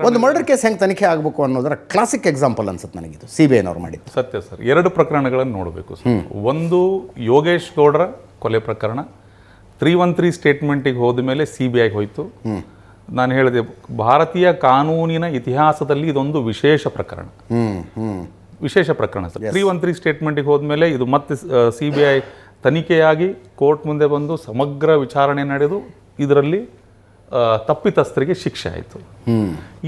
ಒಂದು murder case ಹೆಂಗೆ ತನಿಖೆ ಆಗಬೇಕು ಅನ್ನೋದರ ಕ್ಲಾಸಿಕ್ ಎಕ್ಸಾಂಪಲ್ ಅನ್ಸುತ್ತೆ ನನಗಿದು CBI ನವ್ರು ಮಾಡಿದ್ದು. ಸತ್ಯ ಸರ್, 2 ಪ್ರಕರಣಗಳನ್ನು ನೋಡಬೇಕು ಸರ್. ಒಂದು ಯೋಗೇಶ್ ಗೌಡರ ಕೊಲೆ ಪ್ರಕರಣ 313 ಸ್ಟೇಟ್ಮೆಂಟಿಗೆ ಹೋದ ಮೇಲೆ CBI ಹೋಯಿತು. ನಾನು ಹೇಳಿದೆ, ಭಾರತೀಯ ಕಾನೂನಿನ ಇತಿಹಾಸದಲ್ಲಿ ಇದೊಂದು ವಿಶೇಷ ಪ್ರಕರಣ. ವಿಶೇಷ ಪ್ರಕರಣ ಸರ್. 313 ಸ್ಟೇಟ್ಮೆಂಟಿಗೆ ಹೋದ್ಮೇಲೆ ಇದು ಮತ್ತೆ CBI ತನಿಖೆಯಾಗಿ ಕೋರ್ಟ್ ಮುಂದೆ ಬಂದು ಸಮಗ್ರ ವಿಚಾರಣೆ ನಡೆದು ಇದರಲ್ಲಿ ತಪ್ಪಿತಸ್ಥರಿಗೆ ಶಿಕ್ಷೆ ಆಯಿತು.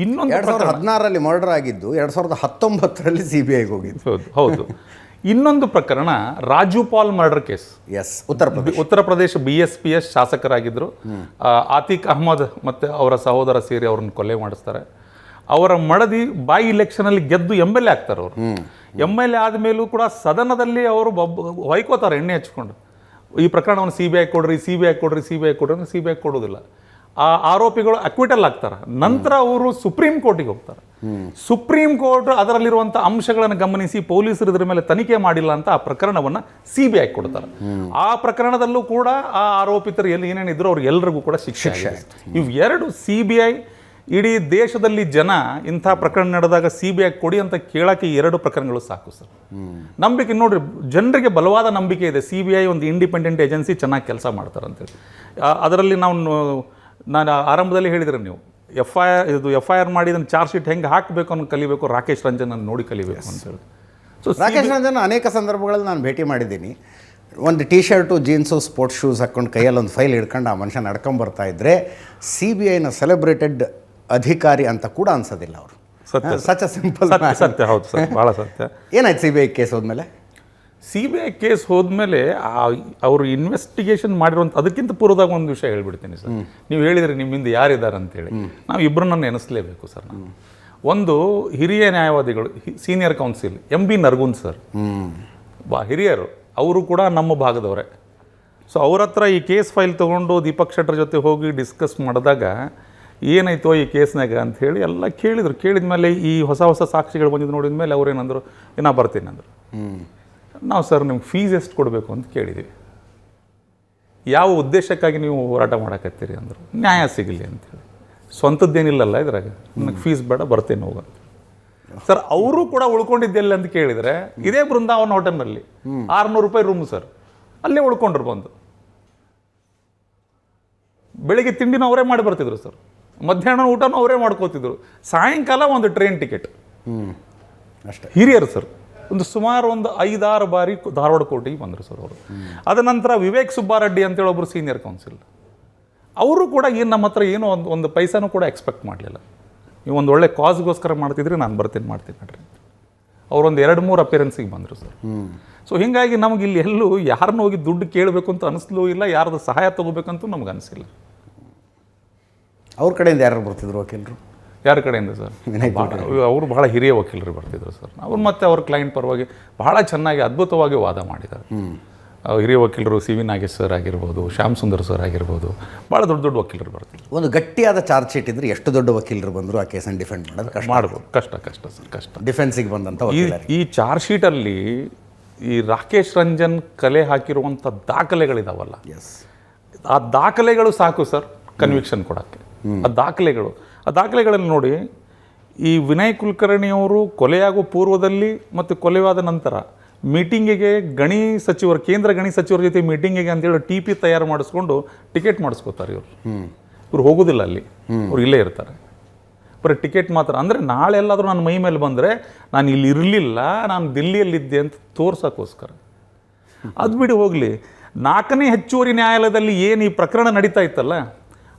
ಇನ್ನೊಂದು 2016ರಲ್ಲಿ ಮರ್ಡರ್ ಆಗಿದ್ದು 2019ರಲ್ಲಿ CBIಗೆ ಹೋಗಿದ್ದು. ಹೌದು. ಇನ್ನೊಂದು ಪ್ರಕರಣ ರಾಜುಪಾಲ್ murder case. Uttar Pradesh BSPS ಶಾಸಕರಾಗಿದ್ದರು. ಆತಿಕ್ Ahmed ಮತ್ತು ಅವರ ಸಹೋದರ ಸೇರಿ ಅವ್ರನ್ನ ಕೊಲೆ ಮಾಡಿಸ್ತಾರೆ. ಅವರ ಮಡದಿ ಬಾಯಿ ಇಲೆಕ್ಷನಲ್ಲಿ ಗೆದ್ದು MLA ಆಗ್ತಾರೆ. ಅವರು MLA ಆದಮೇಲೂ ಕೂಡ ಸದನದಲ್ಲಿ ಅವರು ಹೊಯ್ಕೋತಾರೆ ಎಣ್ಣೆ ಹಚ್ಕೊಂಡು, ಈ ಪ್ರಕರಣವನ್ನು CBI ಕೊಡ್ರಿ, CBI ಕೊಡ್ರಿ, CBI ಕೊಡ್ರಿ ಅಂದರೆ CBI ಕೊಡೋದಿಲ್ಲ. ಆ ಆರೋಪಿಗಳು ಅಕ್ವಿಟಲ್ ಆಗ್ತಾರೆ. ನಂತರ ಅವರು ಸುಪ್ರೀಂ ಕೋರ್ಟಿಗೆ ಹೋಗ್ತಾರೆ. ಸುಪ್ರೀಂ ಕೋರ್ಟ್ ಅದರಲ್ಲಿರುವಂಥ ಅಂಶಗಳನ್ನು ಗಮನಿಸಿ ಪೊಲೀಸರು ಇದರ ಮೇಲೆ ತನಿಖೆ ಮಾಡಿಲ್ಲ ಅಂತ ಆ ಪ್ರಕರಣವನ್ನು CBI ಕೊಡ್ತಾರೆ. ಆ ಪ್ರಕರಣದಲ್ಲೂ ಕೂಡ ಆ ಆರೋಪಿತರು ಏನೇನಿದ್ರು ಅವ್ರು ಎಲ್ಲರಿಗೂ ಕೂಡ ಶಿಕ್ಷೆ ಆಗಿದೆ. ಇವು 2 CBI ಇಡೀ ದೇಶದಲ್ಲಿ ಜನ ಇಂಥ ಪ್ರಕರಣ ನಡೆದಾಗ CBI ಕೊಡಿ ಅಂತ ಕೇಳೋಕ್ಕೆ 2 ಪ್ರಕರಣಗಳು ಸಾಕು ಸರ್. ನಂಬಿಕೆ ನೋಡ್ರಿ, ಜನರಿಗೆ ಬಲವಾದ ನಂಬಿಕೆ ಇದೆ CBI ಒಂದು ಇಂಡಿಪೆಂಡೆಂಟ್ ಏಜೆನ್ಸಿ, ಚೆನ್ನಾಗಿ ಕೆಲಸ ಮಾಡ್ತಾರೆ ಅಂತೇಳಿ. ಅದರಲ್ಲಿ ನಾನು ಆರಂಭದಲ್ಲಿ ಹೇಳಿದ್ರೆ, ನೀವು FIR ಮಾಡಿ ಇದನ್ನು ಚಾರ್ಜ್ ಶೀಟ್ ಹೆಂಗೆ ಹಾಕಬೇಕು ಅನ್ನೋ ಕಲಿಬೇಕು, ರಾಕೇಶ್ ರಂಜನ್ ನೋಡಿ ಕಲಿಬೇಕು ಅಂತೇಳಿ. ಸೊ ರಾಕೇಶ್ ರಂಜನ್ ಅನೇಕ ಸಂದರ್ಭಗಳಲ್ಲಿ ನಾನು ಭೇಟಿ ಮಾಡಿದ್ದೀನಿ. ಒಂದು ಟೀ-ಶರ್ಟು, ಜೀನ್ಸು, ಸ್ಪೋರ್ಟ್ಸ್ ಶೂಸ್ ಹಾಕ್ಕೊಂಡು ಕೈಯಲ್ಲಿ ಒಂದು ಫೈಲ್ ಹಿಡ್ಕೊಂಡು ಆ ಮನುಷ್ಯ ನಡ್ಕೊಂಬರ್ತಾ ಇದ್ದರೆ CBIನ ಸೆಲೆಬ್ರೇಟೆಡ್ ಅಧಿಕಾರಿ ಅಂತ ಕೂಡ ಅನ್ಸೋದಿಲ್ಲ ಅವರು. Such simple. ಸತ್ಯ, ಹೌದು ಸರ್, ಭಾಳ ಸತ್ಯ. ಏನಾಯ್ತು CBI ಕೇಸ್ ಹೋದ್ಮೇಲೆ? CBI ಕೇಸ್ ಹೋದ್ಮೇಲೆ ಅವರು ಇನ್ವೆಸ್ಟಿಗೇಷನ್ ಮಾಡಿರುವಂಥ, ಅದಕ್ಕಿಂತ ಪೂರ್ವದಾಗ ಒಂದು ವಿಷಯ ಹೇಳ್ಬಿಡ್ತೀನಿ ಸರ್. ನೀವು ಹೇಳಿದ್ರಿ ನಿಮ್ಮಿಂದ ಯಾರಿದ್ದಾರೆ ಅಂತೇಳಿ. ನಾವು ಇಬ್ಬರನ್ನ ನೆನೆಸಲೇಬೇಕು ಸರ್. ಒಂದು ಹಿರಿಯ ನ್ಯಾಯವಾದಿಗಳು, senior council MB Nargun sir, ಹಿರಿಯರು, ಅವರು ಕೂಡ ನಮ್ಮ ಭಾಗದವರೇ. ಸೊ ಅವ್ರ ಹತ್ರ ಈ ಕೇಸ್ ಫೈಲ್ ತೊಗೊಂಡು ದೀಪಕ್ ಶೆಟ್ಟರ್ ಜೊತೆ ಹೋಗಿ ಡಿಸ್ಕಸ್ ಮಾಡಿದಾಗ ಏನಾಯ್ತು ಈ ಕೇಸ್ನಾಗ ಅಂಥೇಳಿ ಎಲ್ಲ ಕೇಳಿದರು. ಕೇಳಿದ ಮೇಲೆ ಈ ಹೊಸ ಸಾಕ್ಷಿಗಳು ಬಂದಿದ್ದು ನೋಡಿದ ಮೇಲೆ ಅವ್ರೇನಂದರು, ನಾ ಬರ್ತೀನಿ ಅಂದರು. ನಾವು ಸರ್ ನಿಮ್ಗೆ ಫೀಸ್ ಎಷ್ಟು ಕೊಡಬೇಕು ಅಂತ ಕೇಳಿದ್ವಿ. ಯಾವ ಉದ್ದೇಶಕ್ಕಾಗಿ ನೀವು ಹೋರಾಟ ಮಾಡಕತ್ತೀರಿ ಅಂದರು. ನ್ಯಾಯ ಸಿಗಲಿ ಅಂತೇಳಿ. ಸ್ವಂತದ್ದೇನಿಲ್ಲಲ್ಲ ಇದ್ರಾಗ, ನನಗೆ ಫೀಸ್ ಬೇಡ, ಬರ್ತೇನೆ ಹೋಗಂತ ಸರ್. ಅವರು ಕೂಡ ಉಳ್ಕೊಂಡಿದ್ದೆಲ್ಲ ಅಂತ ಕೇಳಿದರೆ ಇದೇ ಬೃಂದಾವನ ಹೋಟೆಲ್ನಲ್ಲಿ 600 ರೂಪಾಯಿ ರೂಮ್ ಸರ್. ಅಲ್ಲೇ ಉಳ್ಕೊಂಡ್ರು ಬಂದು. ಬೆಳಿಗ್ಗೆ ತಿಂಡಿನೂ ಅವರೇ ಮಾಡಿ ಬರ್ತಿದ್ರು ಸರ್, ಮಧ್ಯಾಹ್ನ ಊಟನೂ ಅವರೇ ಮಾಡ್ಕೋತಿದ್ರು, ಸಾಯಂಕಾಲ ಒಂದು ಟ್ರೈನ್ ಟಿಕೆಟ್ ಅಷ್ಟೇ. ಹಿರಿಯರು ಸರ್. ಸುಮಾರು 5-6 ಬಾರಿ ಧಾರವಾಡ ಕೋರ್ಟಿಗೆ ಬಂದರು ಸರ್ ಅವರು. ಅದ ನಂತರ ವಿವೇಕ್ ಸುಬ್ಬಾರೆಡ್ಡಿ ಅಂತೇಳಿ ಒಬ್ಬರು ಸೀನಿಯರ್ ಕೌನ್ಸಿಲ್, ಅವರು ಕೂಡ ನಮ್ಮ ಹತ್ರ ಏನೋ ಒಂದು ಪೈಸಾನೂ ಕೂಡ ಎಕ್ಸ್ಪೆಕ್ಟ್ ಮಾಡಲಿಲ್ಲ. ನೀವು ಒಂದು ಒಳ್ಳೆ ಕಾಸ್ಗೋಸ್ಕರ ಮಾಡ್ತಿದ್ರಿ, ನಾನು ಮಾಡ್ತೀನಿ ನಡ್ರಿ. ಅವರೊಂದು 2-3 ಅಪಿಯರೆನ್ಸಿಗೆ ಬಂದರು ಸರ್. ಸೊ ಹೀಗಾಗಿ ನಮಗೆ ಇಲ್ಲಿ ಎಲ್ಲೂ ಯಾರನ್ನ ಹೋಗಿ ದುಡ್ಡು ಕೇಳಬೇಕು ಅಂತ ಅನಿಸ್ಲೂ ಇಲ್ಲ, ಯಾರ್ದು ಸಹಾಯ ತೊಗೋಬೇಕಂತೂ ನಮ್ಗೆ ಅನಿಸಿಲ್ಲ. ಅವ್ರ ಕಡೆಯಿಂದ ಯಾರು ಬರ್ತಿದ್ರು ವಕೀಲರು? ಯಾರ ಕಡೆಯಿಂದ ಸರ್? ಅವರು ಬಹಳ ಹಿರಿಯ ವಕೀಲರು ಬರ್ತಿದ್ರು ಸರ್. ಅವ್ರು ಮತ್ತೆ ಅವ್ರ ಕ್ಲೈಂಟ್ ಪರವಾಗಿ ಬಹಳ ಚೆನ್ನಾಗಿ ಅದ್ಭುತವಾಗಿ ವಾದ ಮಾಡಿದ್ದಾರೆ. ಹಿರಿಯ ವಕೀಲರು CV ನಾಗೇಶ್ ಸರ್ ಆಗಿರ್ಬೋದು, ಶ್ಯಾಮ್ ಸುಂದರ್ ಸರ್ ಆಗಿರ್ಬೋದು, ಭಾಳ ದೊಡ್ಡ ವಕೀಲರು ಬರ್ತಿದ್ರು. ಒಂದು ಗಟ್ಟಿಯಾದ ಚಾರ್ಜ್ ಶೀಟ್ ಇದ್ರೆ ಎಷ್ಟು ದೊಡ್ಡ ವಕೀಲರು ಬಂದರು ಆ ಕೇಸನ್ನು ಡಿಫೆಂಡ್ ಮಾಡೋದು ಮಾಡ್ಬೋದು. ಕಷ್ಟ ಸರ್, ಕಷ್ಟ. ಡಿಫೆನ್ಸಿಗೆ ಬಂದಂಥ ಈ ಚಾರ್ಜ್ ಶೀಟಲ್ಲಿ ಈ ರಾಕೇಶ್ ರಂಜನ್ ಕಲೆ ಹಾಕಿರುವಂಥ ದಾಖಲೆಗಳಿದಾವಲ್ಲ, ಆ ದಾಖಲೆಗಳು ಸಾಕು ಸರ್ ಕನ್ವಿಕ್ಷನ್ ಕೊಡೋಕ್ಕೆ. ಆ ದಾಖಲೆಗಳಲ್ಲಿ ನೋಡಿ, ಈ ವಿನಯ್ ಕುಲಕರ್ಣಿಯವರು ಕೊಲೆಯಾಗುವ ಪೂರ್ವದಲ್ಲಿ ಮತ್ತು ಕೊಲೆಯಾದ ನಂತರ ಮೀಟಿಂಗಿಗೆ ಕೇಂದ್ರ ಗಣಿ ಸಚಿವರ ಜೊತೆ ಮೀಟಿಂಗಿಗೆ ಅಂತೇಳಿ TP ತಯಾರು ಮಾಡಿಸ್ಕೊಂಡು ಟಿಕೆಟ್ ಮಾಡಿಸ್ಕೋತಾರೆ ಇವರು ಹೋಗೋದಿಲ್ಲ ಅಲ್ಲಿ, ಅವ್ರು ಇಲ್ಲೇ ಇರ್ತಾರೆ. ಬರೀ ಟಿಕೆಟ್ ಮಾತ್ರ. ಅಂದರೆ ನಾಳೆ ಎಲ್ಲಾದರೂ ನನ್ನ ಮೈ ಮೇಲೆ ಬಂದರೆ ನಾನು ಇಲ್ಲಿ ಇರಲಿಲ್ಲ, ನಾನು ದಿಲ್ಲಿಯಲ್ಲಿದ್ದೆ ಅಂತ ತೋರ್ಸೋಕ್ಕೋಸ್ಕರ. ಅದು ಬಿಡಿ ಹೋಗಲಿ, 4ನೇ ಹೆಚ್ಚುವರಿ ನ್ಯಾಯಾಲಯದಲ್ಲಿ ಏನು ಈ ಪ್ರಕರಣ ನಡೀತಾ ಇತ್ತಲ್ಲ,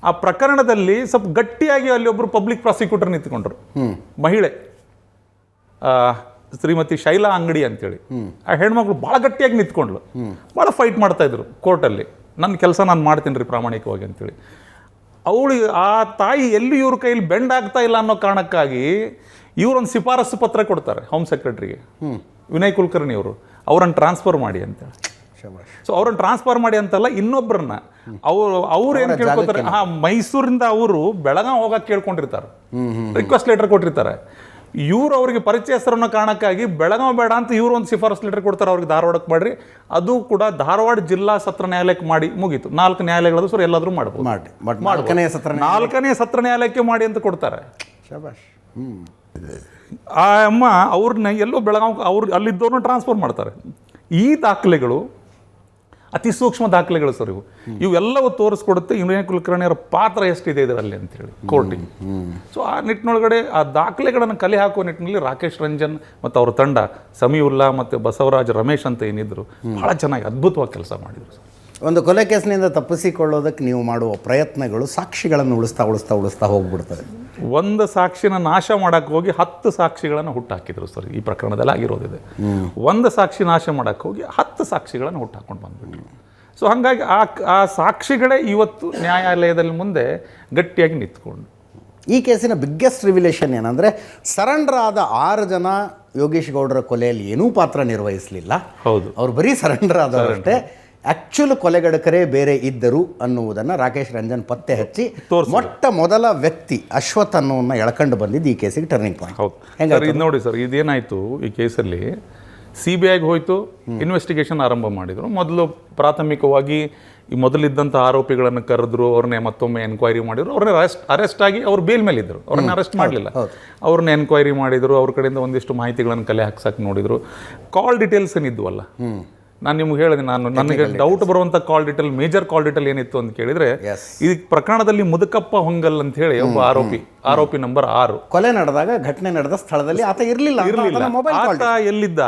ಆ ಪ್ರಕರಣದಲ್ಲಿ ಸ್ವಲ್ಪ ಗಟ್ಟಿಯಾಗಿ ಅಲ್ಲಿ ಒಬ್ಬರು ಪಬ್ಲಿಕ್ ಪ್ರಾಸಿಕ್ಯೂಟರ್ ನಿಂತ್ಕೊಂಡ್ರು, ಮಹಿಳೆ ಶ್ರೀಮತಿ ಶೈಲಾ ಅಂಗಡಿ ಅಂತೇಳಿ. ಆ ಹೆಣ್ಮಕ್ಳು ಭಾಳ ಗಟ್ಟಿಯಾಗಿ ನಿಂತ್ಕೊಂಡ್ಲು, ಭಾಳ ಫೈಟ್ ಮಾಡ್ತಾಯಿದ್ರು ಕೋರ್ಟಲ್ಲಿ. ನನ್ನ ಕೆಲಸ ನಾನು ಮಾಡ್ತೀನಿ ರೀ ಪ್ರಾಮಾಣಿಕವಾಗಿ ಅಂತೇಳಿ. ಅವಳು ಆ ತಾಯಿ ಎಲ್ಲಿ ಇವ್ರ ಕೈಯಲ್ಲಿ ಬೆಂಡ್ ಆಗ್ತಾ ಇಲ್ಲ ಅನ್ನೋ ಕಾರಣಕ್ಕಾಗಿ ಇವರೊಂದು ಶಿಫಾರಸು ಪತ್ರ ಕೊಡ್ತಾರೆ ಹೋಮ್ ಸೆಕ್ರೆಟರಿಗೆ, ವಿನಯ್ ಕುಲಕರ್ಣಿ ಅವರು, ಅವರನ್ನು ಟ್ರಾನ್ಸ್ಫರ್ ಮಾಡಿ ಅಂತೇಳಿ. ಸೊ ಅವ್ರನ್ನ ಟ್ರಾನ್ಸ್ಫರ್ ಮಾಡಿ ಅಂತಲ್ಲ, ಇನ್ನೊಬ್ಬರನ್ನ ಅವ್ರು ಏನು ಕೇಳ್ಕೊತಾರೆ, ಮೈಸೂರಿಂದ ಅವರು ಬೆಳಗಾವಿ ಹೋಗಕ್ಕೆ ಕೇಳ್ಕೊಂಡಿರ್ತಾರೆ, ರಿಕ್ವೆಸ್ಟ್ ಲೆಟರ್ ಕೊಟ್ಟಿರ್ತಾರೆ. ಇವ್ರು ಅವ್ರಿಗೆ ಪರಿಚಯಸ್ಥರನ್ನ ಕಾರಣಕ್ಕಾಗಿ ಬೆಳಗಾವಿ ಬೇಡ ಅಂತ ಇವ್ರು ಒಂದು ಶಿಫಾರಸ್ ಲೆಟರ್ ಕೊಡ್ತಾರೆ ಅವ್ರಿಗೆ, ಧಾರವಾಡಕ್ಕೆ ಮಾಡ್ರಿ. ಅದು ಕೂಡ ಧಾರವಾಡ ಜಿಲ್ಲಾ ಸತ್ರ ನ್ಯಾಯಾಲಯಕ್ಕೆ ಮಾಡಿ ಮುಗೀತು. 4 ನ್ಯಾಯಾಲಯಗಳದು ಸರ್, ಎಲ್ಲಾದರೂ ಮಾಡ್ಬೋದು. 4ನೇ ಸತ್ರ ನ್ಯಾಯಾಲಯಕ್ಕೆ ಮಾಡಿ ಅಂತ ಕೊಡ್ತಾರೆ. ಶಬಾಷ್. ಆ ಅಮ್ಮ ಅವ್ರನ್ನ ಎಲ್ಲೋ ಬೆಳಗಾವಿ ಅವ್ರು ಅಲ್ಲಿದ್ದವ್ರನ್ನ ಟ್ರಾನ್ಸ್ಫರ್ ಮಾಡ್ತಾರೆ. ಈ ದಾಖಲೆಗಳು ಅತಿ ಸೂಕ್ಷ್ಮ ದಾಖಲೆಗಳು ಸರ್ ಇವೆಲ್ಲವೂ ತೋರಿಸ್ಕೊಡುತ್ತೆ ವಿನಯ್ ಕುಲಕರ್ಣಿಯವರ ಪಾತ್ರ ಎಷ್ಟಿದೆ ಇದರಲ್ಲಿ ಅಂತೇಳಿ ಕೋರ್ಟಿಗೆ. ಸೊ ಆ ನಿಟ್ಟಿನೊಳಗಡೆ ಆ ದಾಖಲೆಗಳನ್ನು ಕಲೆ ಹಾಕುವ ನಿಟ್ಟಿನಲ್ಲಿ ರಾಕೇಶ್ ರಂಜನ್ ಮತ್ತು ಅವ್ರ ತಂಡ ಸಮೀವುಲ್ಲಾ ಮತ್ತು ಬಸವರಾಜ್ ರಮೇಶ್ ಅಂತ ಏನಿದ್ರು ಭಾಳ ಚೆನ್ನಾಗಿ ಅದ್ಭುತವಾಗಿ ಕೆಲಸ ಮಾಡಿದರು ಸರ್. ಒಂದು ಕೊಲೆ ಕೇಸಿನಿಂದ ತಪ್ಪಿಸಿಕೊಳ್ಳೋದಕ್ಕೆ ನೀವು ಮಾಡುವ ಪ್ರಯತ್ನಗಳು ಸಾಕ್ಷಿಗಳನ್ನು ಉಳಿಸ್ತಾ ಹೋಗ್ಬಿಡ್ತದೆ. ಒಂದು ಸಾಕ್ಷಿನ ನಾಶ ಮಾಡೋಕ್ಕೆ ಹೋಗಿ 10 ಸಾಕ್ಷಿಗಳನ್ನು ಹುಟ್ಟಾಕಿದ್ರು ಸರ್. ಈ ಪ್ರಕರಣದಲ್ಲಿ ಆಗಿರೋದಿದೆ. ಒಂದು ಸಾಕ್ಷಿ ನಾಶ ಮಾಡೋಕ್ಕೆ ಹೋಗಿ 10 ಸಾಕ್ಷಿಗಳನ್ನು ಹುಟ್ಟಾಕೊಂಡು ಬಂದ್ಬಿಟ್ರು. ಸೊ ಹಾಗಾಗಿ ಆ ಸಾಕ್ಷಿಗಳೇ ಇವತ್ತು ನ್ಯಾಯಾಲಯದಲ್ಲಿ ಮುಂದೆ ಗಟ್ಟಿಯಾಗಿ ನಿಂತ್ಕೊಂಡು. ಈ ಕೇಸಿನ ಬಿಗ್ಗೆಸ್ಟ್ ರಿವಿಲೇಷನ್ ಏನಂದರೆ ಸರೆಂಡರ್ ಆದ 6 ಜನ ಯೋಗೇಶ್ ಗೌಡರ ಕೊಲೆಯಲ್ಲಿ ಏನೂ ಪಾತ್ರ ನಿರ್ವಹಿಸಲಿಲ್ಲ. ಹೌದು, ಅವ್ರು ಬರೀ ಸರೆಂಡರ್ ಆದವರಷ್ಟೇ. ಆ್ಯಕ್ಚುಲ್ ಕೊಲೆಗಡಕರೇ ಬೇರೆ ಇದ್ದರು ಅನ್ನುವುದನ್ನು ರಾಕೇಶ್ ರಂಜನ್ ಪತ್ತೆ ಹಚ್ಚಿ ಮೊಟ್ಟ ಮೊದಲ ವ್ಯಕ್ತಿ ಅಶ್ವಥ್ ಅನ್ನೋನ್ನ ಎಳ್ಕೊಂಡು ಬಂದಿದ್ದು ಈ ಕೇಸಿಗೆ ಟರ್ನಿಂಗ್ ಪಾಯಿಂಟ್. ಹೌದು ಸರ್. ಇದು ನೋಡಿ ಸರ್, ಇದೇನಾಯಿತು ಈ ಕೇಸಲ್ಲಿ CBIಗೆ ಹೋಯಿತು, ಇನ್ವೆಸ್ಟಿಗೇಷನ್ ಆರಂಭ ಮಾಡಿದರು. ಮೊದಲು ಪ್ರಾಥಮಿಕವಾಗಿ ಈ ಮೊದಲಿದ್ದಂಥ ಆರೋಪಿಗಳನ್ನು ಕರೆದ್ರು, ಅವ್ರನ್ನೇ ಮತ್ತೊಮ್ಮೆ ಎನ್ಕ್ವೈರಿ ಮಾಡಿದ್ರು. ಅವ್ರನ್ನ ಅರೆಸ್ಟ್ ಆಗಿ ಅವ್ರು ಬೇಲ್ ಮೇಲೆ ಇದ್ದರು, ಅವ್ರನ್ನ ಅರೆಸ್ಟ್ ಮಾಡಲಿಲ್ಲ. ಅವ್ರನ್ನ ಎನ್ಕ್ವೈರಿ ಮಾಡಿದರು, ಅವ್ರ ಕಡೆಯಿಂದ ಒಂದಿಷ್ಟು ಮಾಹಿತಿಗಳನ್ನು ಕಲೆ ಹಾಕ್ಸಕ್ಕೆ ನೋಡಿದರು. ಕಾಲ್ ಡೀಟೇಲ್ಸ್ ಏನಿದ್ವಲ್ಲ, ನಾನು ನಿಮ್ಗೆ ಹೇಳಿದೆ, ನನಗೆ ಡೌಟ್ ಬರುವಂಥ ಕಾಲ್ ಡೀಟೇಲ್, ಮೇಜರ್ ಕಾಲ್ ಡೀಟೇಲ್ ಏನಿತ್ತು ಅಂತ ಕೇಳಿದ್ರೆ, ಈ ಪ್ರಕರಣದಲ್ಲಿ ಮುದುಕಪ್ಪ ಹೊಂಗಲ್ ಅಂತ ಹೇಳಿ ಒಬ್ಬ ಆರೋಪಿ ನಂಬರ್ 6 ಕೊಲೆ ನಡೆದಾಗ ಘಟನೆ ನಡೆದ ಸ್ಥಳದಲ್ಲಿ ಆತ ಇರಲಿಲ್ಲ. ಆತ ಎಲ್ಲಿದ್ದ,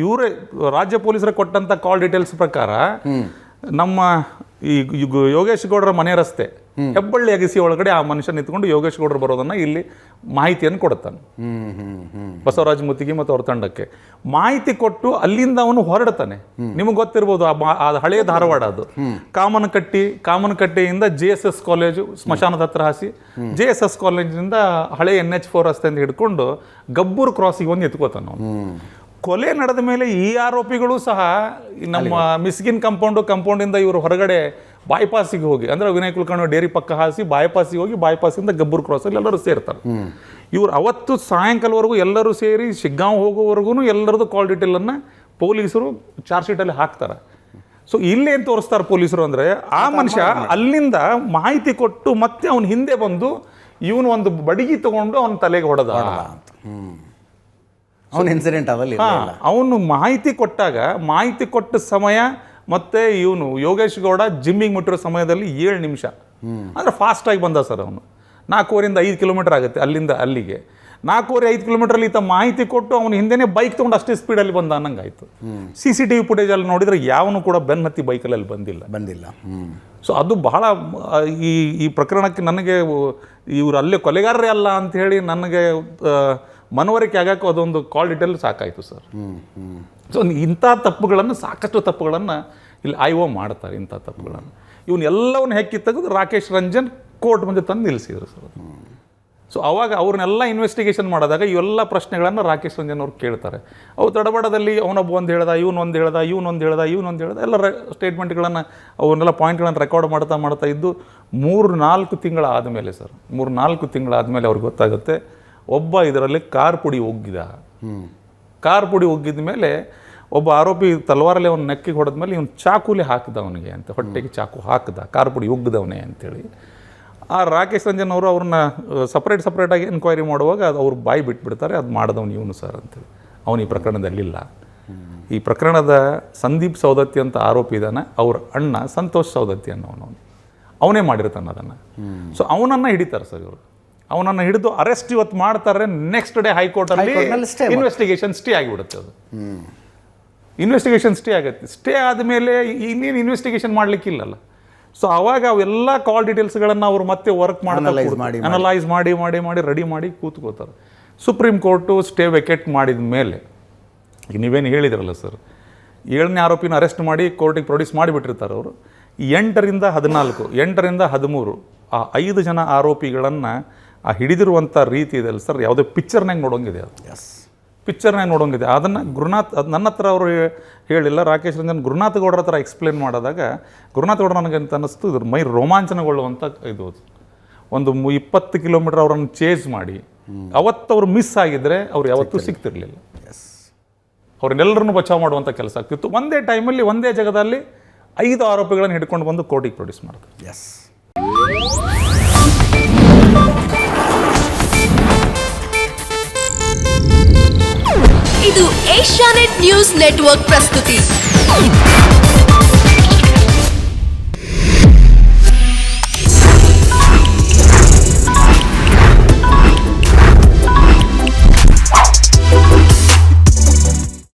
ಇವರೇ ರಾಜ್ಯ ಪೊಲೀಸರು ಕೊಟ್ಟಂತ ಕಾಲ್ ಡೀಟೇಲ್ಸ್ ಪ್ರಕಾರ ನಮ್ಮ ಈ ಯೋಗೇಶ್ ಗೌಡರ ಮನೆ ರಸ್ತೆ ಹೆಬ್ಬಳ್ಳಿ ಅಗಸಿ ಒಳಗಡೆ ಆ ಮನುಷ್ಯ ನಿಂತ್ಕೊಂಡು ಯೋಗೇಶ್ ಗೌಡರು ಬರೋದನ್ನ ಇಲ್ಲಿ ಮಾಹಿತಿಯನ್ನು ಕೊಡುತ್ತಾನೆ ಬಸವರಾಜ್ ಮುತ್ತಿಗೆ ಮತ್ತು ಅವ್ರ ತಂಡಕ್ಕೆ. ಮಾಹಿತಿ ಕೊಟ್ಟು ಅಲ್ಲಿಂದ ಅವನು ಹೊರಡ್ತಾನೆ. ನಿಮಗೆ ಗೊತ್ತಿರ್ಬೋದು, ಅದು ಹಳೆಯ ಧಾರವಾಡ, ಅದು ಕಾಮನಕಟ್ಟೆಯಿಂದ JSS ಕಾಲೇಜು ಸ್ಮಶಾನದ ಹತ್ರ ಹಾಸಿ, JSS ಕಾಲೇಜಿನಿಂದ ಹಳೆ NH4 ರಸ್ತೆಯಿಂದ ಹಿಡ್ಕೊಂಡು ಗಬ್ಬೂರು ಕ್ರಾಸಿಗೆ ಒಂದು ಎತ್ಕೋತಾನೆ ಅವನು. ಕೊಲೆ ನಡೆದ ಮೇಲೆ ಈ ಆರೋಪಿಗಳು ಸಹ ನಮ್ಮ ಮಿಸ್ಗಿನ್ ಕಂಪೌಂಡಿಂದ ಇವರು ಹೊರಗಡೆ ಬಾಯ್ಪಾಸಿಗೆ ಹೋಗಿ, ಅಂದರೆ ವಿನಯ್ ಕುಲಕರ್ಣಿ ಡೇರಿ ಪಕ್ಕ ಹಾಸಿ ಬಾಯ್ಪಾಸಿಗೆ ಹೋಗಿ, ಬಾಯ್ಪಾಸಿಂದ ಗಬ್ಬೂರು ಕ್ರಾಸಲ್ಲಿ ಎಲ್ಲರೂ ಸೇರ್ತಾರೆ. ಇವರು ಅವತ್ತು ಸಾಯಂಕಾಲವರೆಗೂ ಎಲ್ಲರೂ ಸೇರಿ ಶಿಗ್ಗಾಂವ್ ಹೋಗೋವರೆಗೂ ಎಲ್ಲರದ್ದು ಕಾಲ್ ಡೀಟೇಲನ್ನು ಪೊಲೀಸರು ಚಾರ್ಜ್ ಶೀಟಲ್ಲಿ ಹಾಕ್ತಾರೆ. ಸೊ ಇಲ್ಲೇನು ತೋರಿಸ್ತಾರೆ ಪೊಲೀಸರು ಅಂದರೆ, ಆ ಮನುಷ್ಯ ಅಲ್ಲಿಂದ ಮಾಹಿತಿ ಕೊಟ್ಟು ಮತ್ತೆ ಅವನ ಹಿಂದೆ ಬಂದು ಇವನು ಒಂದು ಬಡಿಗೆ ತಗೊಂಡು ಅವನ ತಲೆಗೆ ಹೊಡೆದ. ಅವನ ಇನ್ಸಿಡೆಂಟ್ ಅವಲ್ಲಿ ಅವನು ಮಾಹಿತಿ ಕೊಟ್ಟ ಸಮಯ ಮತ್ತೆ ಇವನು ಯೋಗೇಶ್ ಗೌಡ ಜಿಮ್ಮಿಗೆ ಮುಟ್ಟಿರೋ ಸಮಯದಲ್ಲಿ 7 ನಿಮಿಷ, ಅಂದರೆ ಫಾಸ್ಟಾಗಿ ಬಂದ ಸರ್. ಅವನು 4.5 5 ಕಿಲೋಮೀಟರ್ ಆಗುತ್ತೆ ಅಲ್ಲಿಂದ ಅಲ್ಲಿಗೆ. 4.5 5 ಕಿಲೋಮೀಟರಲ್ಲಿ ಈತ ಮಾಹಿತಿ ಕೊಟ್ಟು ಅವನು ಹಿಂದೆನೇ ಬೈಕ್ ತೊಗೊಂಡು ಅಷ್ಟೇ ಸ್ಪೀಡಲ್ಲಿ ಬಂದ ಅನ್ನಂಗಾಯ್ತು. CCTV ಫುಟೇಜಲ್ಲಿ ನೋಡಿದ್ರೆ ಯಾವನು ಕೂಡ ಬೆನ್ನತ್ತಿ ಬೈಕಲ್ಲಿ ಬಂದಿಲ್ಲ. ಸೊ ಅದು ಬಹಳ ಈ ಪ್ರಕರಣಕ್ಕೆ ನನಗೆ ಇವರು ಅಲ್ಲೇ ಕೊಲೆಗಾರರೇ ಅಲ್ಲ ಅಂತ ಹೇಳಿ ನನಗೆ ಮನವರಿಕೆ ಆಗಕ್ಕೆ ಅದೊಂದು ಕಾಲ್ ಡೀಟೇಲ್ ಸಾಕಾಯಿತು ಸರ್. ಸೊ ಇಂಥ ತಪ್ಪುಗಳನ್ನು, ಸಾಕಷ್ಟು ತಪ್ಪುಗಳನ್ನು ಇಲ್ಲಿ IO ಮಾಡ್ತಾರೆ. ಇಂಥ ತಪ್ಪುಗಳನ್ನು ಇವನ್ನೆಲ್ಲವನ್ನು ಹೆಕ್ಕಿ ತೆಗೆದು ರಾಕೇಶ್ ರಂಜನ್ ಕೋರ್ಟ್ ಮುಂದೆ ತಂದು ನಿಲ್ಲಿಸಿದ್ರು ಸರ್. ಸೊ ಅವಾಗ ಅವ್ರನ್ನೆಲ್ಲ ಇನ್ವೆಸ್ಟಿಗೇಷನ್ ಮಾಡಿದಾಗ ಇವೆಲ್ಲ ಪ್ರಶ್ನೆಗಳನ್ನು ರಾಕೇಶ್ ರಂಜನ್ ಅವ್ರು ಕೇಳ್ತಾರೆ. ಅವು ತಡಬಡದಲ್ಲಿ ಅವನೊಬ್ಬ ಒಂದು ಹೇಳ್ದ, ಇವನೊಂದು ಹೇಳ್ದ ಎಲ್ಲ ಸ್ಟೇಟ್ಮೆಂಟ್ಗಳನ್ನು, ಅವನ್ನೆಲ್ಲ ಪಾಯಿಂಟ್ಗಳನ್ನು ರೆಕಾರ್ಡ್ ಮಾಡ್ತಾ ಇದ್ದು 3-4 ತಿಂಗಳ ಆದಮೇಲೆ ಸರ್, 3-4 ತಿಂಗಳ ಆದಮೇಲೆ ಅವ್ರಿಗೆ ಗೊತ್ತಾಗುತ್ತೆ ಒಬ್ಬ ಇದರಲ್ಲಿ ಕಾರ್ ಪುಡಿ ಒಗ್ಗಿದ ಮೇಲೆ ಒಬ್ಬ ಆರೋಪಿ ತಲವಾರಲ್ಲಿ ಅವನ ನೆಕ್ಕಿಗೆ ಹೊಡೆದ್ಮೇಲೆ ಇವನು ಚಾಕುಲಿ ಹಾಕಿದ ಅವನಿಗೆ ಅಂತ, ಹೊಟ್ಟೆಗೆ ಚಾಕು ಹಾಕಿದ, ಕಾರ್ ಪುಡಿ ಒಗ್ಗದವನೇ ಅಂತೇಳಿ. ಆ ರಾಕೇಶ್ ರಂಜನ್ ಅವರು ಅವ್ರನ್ನ ಸಪ್ರೇಟಾಗಿ ಎನ್ಕ್ವೈರಿ ಮಾಡುವಾಗ ಅವ್ರು ಬಾಯಿ ಬಿಟ್ಬಿಡ್ತಾರೆ, ಅದು ಮಾಡಿದವನು ಇವನು ಸರ್ ಅಂತೇಳಿ. ಅವನು ಈ ಪ್ರಕರಣದಲ್ಲಿಲ್ಲ. ಈ ಪ್ರಕರಣದ ಸಂದೀಪ್ ಸೌದತ್ತಿ ಅಂತ ಆರೋಪಿ ಇದ್ದಾನೆ, ಅವ್ರ ಅಣ್ಣ ಸಂತೋಷ್ ಸೌದತ್ತಿ ಅನ್ನೋನು, ಅವನೇ ಮಾಡಿರ್ತಾನೆ ಅದನ್ನು. ಸೊ ಅವನನ್ನು ಹಿಡಿತಾರೆ ಸರ್ ಇವರು. ಅವನನ್ನು ಹಿಡಿದು ಅರೆಸ್ಟ್ ಇವತ್ತು ಮಾಡ್ತಾರೆ. ನೆಕ್ಸ್ಟ್ ಡೇ ಹೈಕೋರ್ಟಲ್ಲಿ ಇನ್ವೆಸ್ಟಿಗೇಷನ್ ಸ್ಟೇ ಆಗಿಬಿಡುತ್ತೆ. ಅದು ಇನ್ವೆಸ್ಟಿಗೇಷನ್ ಸ್ಟೇ ಆಗುತ್ತೆ. ಸ್ಟೇ ಆದಮೇಲೆ ಇನ್ನೇನು ಇನ್ವೆಸ್ಟಿಗೇಷನ್ ಮಾಡಲಿಕ್ಕಿಲ್ಲಲ್ಲ. ಸೊ ಅವಾಗ ಅವೆಲ್ಲ ಕಾಲ್ ಡೀಟೇಲ್ಸ್ಗಳನ್ನು ಅವರು ಮತ್ತೆ ವರ್ಕ್ ಅನಲೈಸ್ ಮಾಡಿ ರೆಡಿ ಮಾಡಿ ಕೂತ್ಕೋತಾರೆ. ಸುಪ್ರೀಂ ಕೋರ್ಟು ಸ್ಟೇ ವೆಕೇಟ್ ಮಾಡಿದ ಮೇಲೆ, ಈಗ ನೀವೇನು ಹೇಳಿದ್ರಲ್ಲ ಸರ್, 7ನೇ ಆರೋಪಿನ ಅರೆಸ್ಟ್ ಮಾಡಿ ಕೋರ್ಟಿಗೆ ಪ್ರೊಡ್ಯೂಸ್ ಮಾಡಿಬಿಟ್ಟಿರ್ತಾರೆ ಅವರು. 8ರಿಂದ 13 ಆ 5 ಜನ ಆರೋಪಿಗಳನ್ನು ಆ ಹಿಡಿದಿರುವಂಥ ರೀತಿ ಇದೆಯಲ್ಲ ಸರ್, ಯಾವುದೇ ಪಿಕ್ಚರ್ನಾಗ ನೋಡೋಂಗಿದೆ. ಅದು ಪಿಕ್ಚರ್ನಾಗ ನೋಡೋಂಗಿದೆ. ಅದನ್ನು ಗುರುನಾಥ್, ನನ್ನ ಹತ್ರ ಅವರು ಹೇಳಿಲ್ಲ, ರಾಕೇಶ್ ರಂಜನ್ ಗುರುನಾಥ್ ಗೌಡರ ಹತ್ರ ಎಕ್ಸ್ಪ್ಲೇನ್ ಮಾಡಿದಾಗ ಗುರುನಾಥ್ ಗೌಡ ನನಗಂತ ಅನ್ನಿಸ್ತು ಇದ್ರ ಮೈ ರೋಮಾಂಚನಗೊಳ್ಳುವಂಥ ಇದು. ಒಂದು 20 ಕಿಲೋಮೀಟರ್ ಅವರನ್ನು ಚೇಸ್ ಮಾಡಿ ಅವತ್ತು ಅವ್ರು ಮಿಸ್ ಆಗಿದ್ದರೆ ಅವ್ರು ಯಾವತ್ತೂ ಸಿಗ್ತಿರ್ಲಿಲ್ಲ. ಅವ್ರನ್ನೆಲ್ಲರನ್ನು ಬಚಾವ್ ಮಾಡುವಂಥ ಕೆಲಸ ಆಗ್ತಿತ್ತು. ಒಂದೇ ಟೈಮಲ್ಲಿ ಒಂದೇ ಜಾಗದಲ್ಲಿ 5 ಆರೋಪಿಗಳನ್ನು ಹಿಡ್ಕೊಂಡು ಬಂದು ಕೋರ್ಟಿಗೆ ಪ್ರೊಡ್ಯೂಸ್ ಮಾಡ್ತಾರೆ. ಇದು ಏಷ್ಯಾನೆಟ್ ನ್ಯೂಸ್ ನೆಟ್ವರ್ಕ್ ಪ್ರಸ್ತುತಿ.